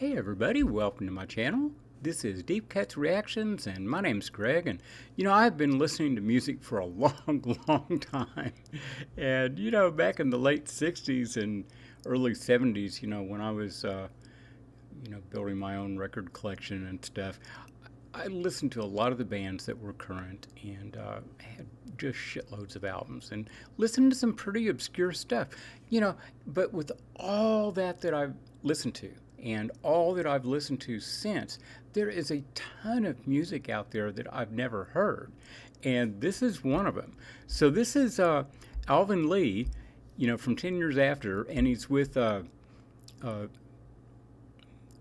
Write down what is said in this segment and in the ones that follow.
Hey everybody, welcome to my channel. This is Deep Cuts Reactions and my name's Greg, and I've been listening to music for a long time. And back in the late 60s and early 70s, when I was building my own record collection and stuff, I listened to a lot of the bands that were current and had just shitloads of albums and listened to some pretty obscure stuff, but with all that I've listened to and all that I've listened to since, there is a ton of music out there that I've never heard, and this is one of them. So this is Alvin Lee, from 10 Years After, and he's with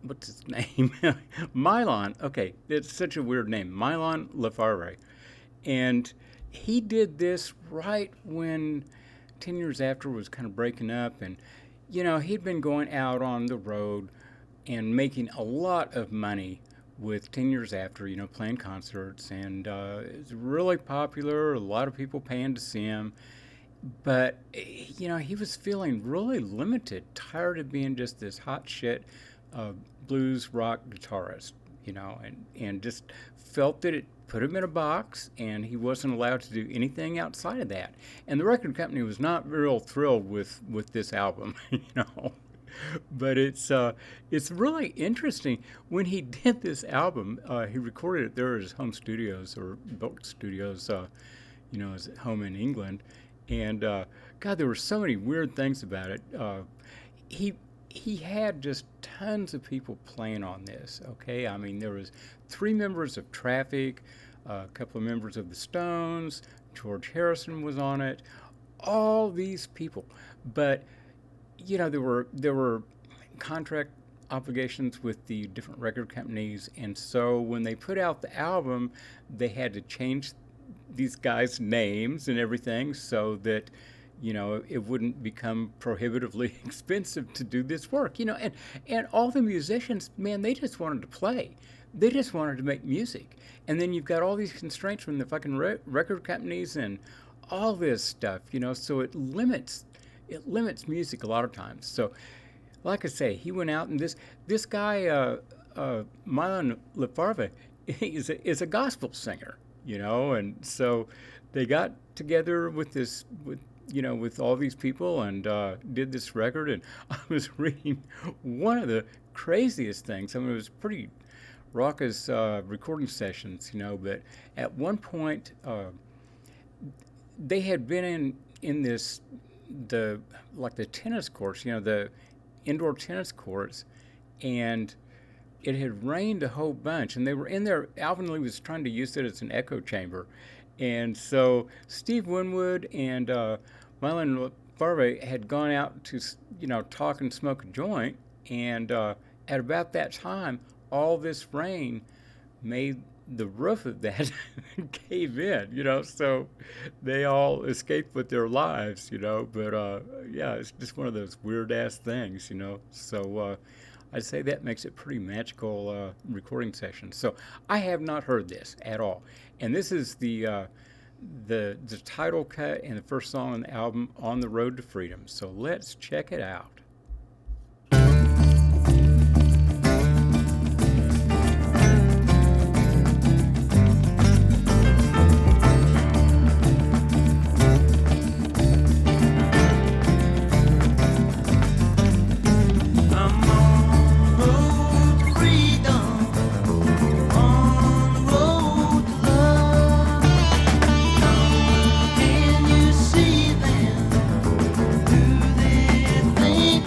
what's his name? Mylon. Okay, it's such a weird name, Mylon LeFerve, and he did this right when 10 Years After was kind of breaking up, and he'd been going out on the road and making a lot of money with 10 Years After, playing concerts, and it's really popular, a lot of people paying to see him, but he was feeling really limited, tired of being just this hot shit blues rock guitarist, and just felt that it put him in a box and he wasn't allowed to do anything outside of that. And the record company was not real thrilled with this album, But it's really interesting. When he did this album, he recorded it there at his home studios, or built studios, his home in England. And God, there were so many weird things about it. He had just tons of people playing on this, okay? I mean, there was 3 members of Traffic, a couple of members of the Stones, George Harrison was on it, all these people. But, there were contract obligations with the different record companies, and so when they put out the album, they had to change these guys' names and everything so that it wouldn't become prohibitively expensive to do this work, and all the musicians, man, they just wanted to play. They just wanted to make music. And then you've got all these constraints from the fucking record companies and all this stuff, so it limits music a lot of times. So, like I say, he went out, and this guy, Mylon LeFerve, is a gospel singer, and so they got together with all these people and did this record. And I was reading one of the craziest things. I mean, it was pretty raucous recording sessions, but at one point they had been in the tennis courts, the indoor tennis courts, and it had rained a whole bunch, and they were in there. Alvin Lee was trying to use it as an echo chamber. And so Steve Winwood and Mylon LeFerve had gone out to, talk and smoke a joint, and at about that time, all this rain made the roof of that cave in, so they all escaped with their lives, but yeah, it's just one of those weird-ass things, so I'd say that makes it pretty magical recording session. So I have not heard this at all, and this is the title cut and the first song on the album, On the Road to Freedom. So let's check it out. Think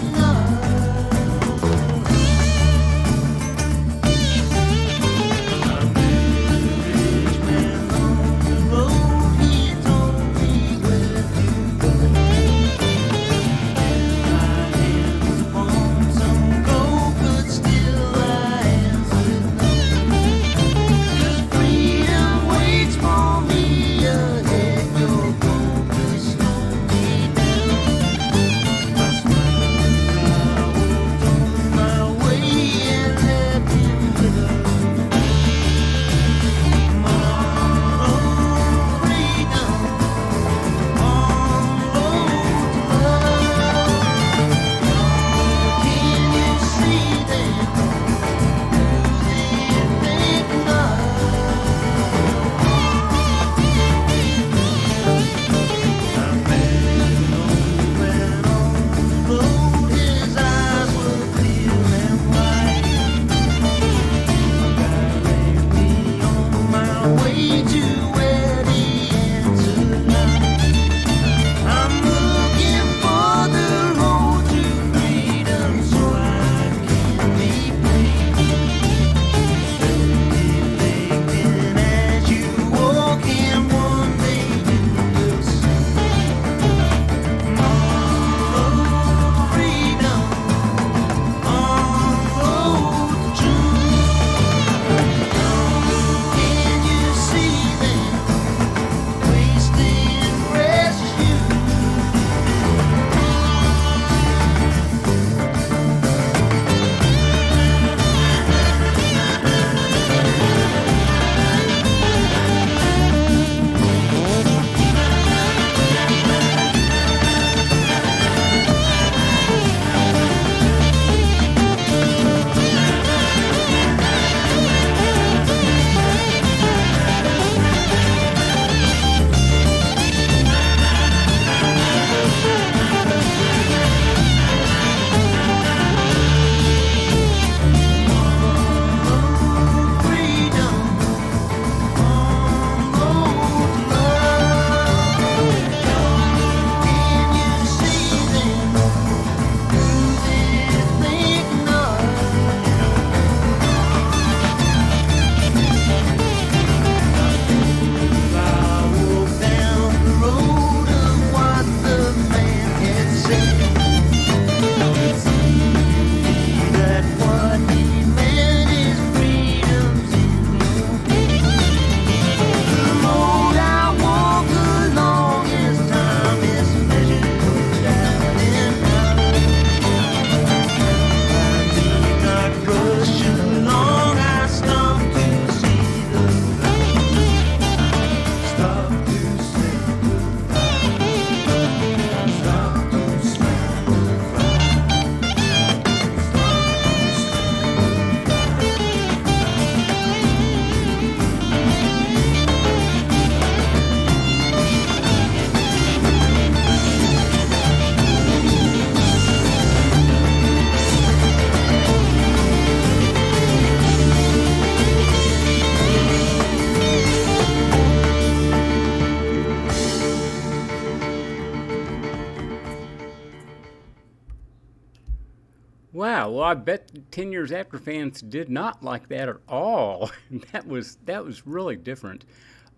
I bet 10 Years After fans did not like that at all. That was really different.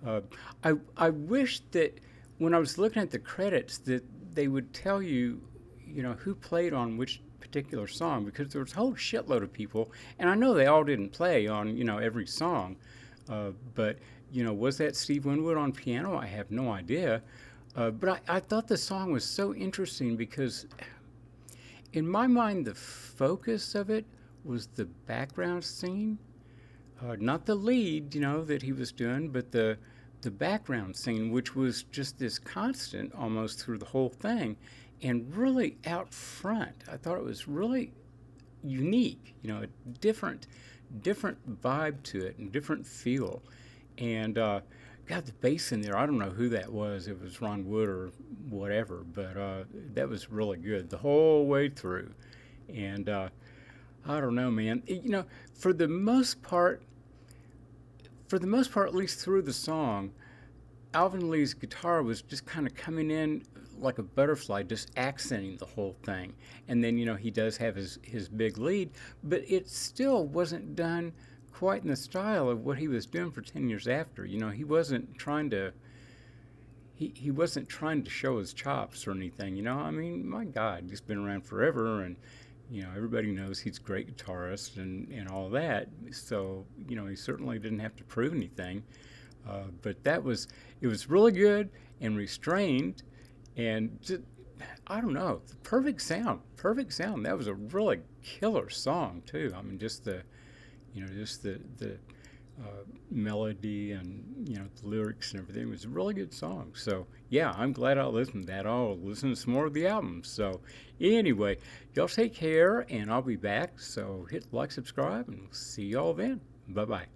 Uh, I wish that when I was looking at the credits that they would tell you, who played on which particular song, because there was a whole shitload of people, and I know they all didn't play on every song, but was that Steve Winwood on piano? I have no idea. But I thought the song was so interesting because, in my mind, the focus of it was the background singing, not the lead, that he was doing, but the background singing, which was just this constant almost through the whole thing, and really out front. I thought it was really unique, a different vibe to it and different feel. And got the bass in there. I don't know who that was. It was Ron Wood or whatever, but that was really good the whole way through. And I don't know, man. For the most part, at least through the song, Alvin Lee's guitar was just kind of coming in like a butterfly, just accenting the whole thing. And then, he does have his big lead, but it still wasn't done quite in the style of what he was doing for 10 Years After. He wasn't trying to he wasn't trying to show his chops or anything. I mean, my God, he's been around forever, and everybody knows he's a great guitarist and all that. So he certainly didn't have to prove anything. But it was really good and restrained, and just, I don't know, perfect sound. That was a really killer song too. I mean, just the melody and the lyrics and everything. It was a really good song. So yeah, I'm glad I listened to that. I'll listen to some more of the album. So anyway, y'all take care, and I'll be back. So hit like, subscribe, and we'll see y'all then. Bye bye.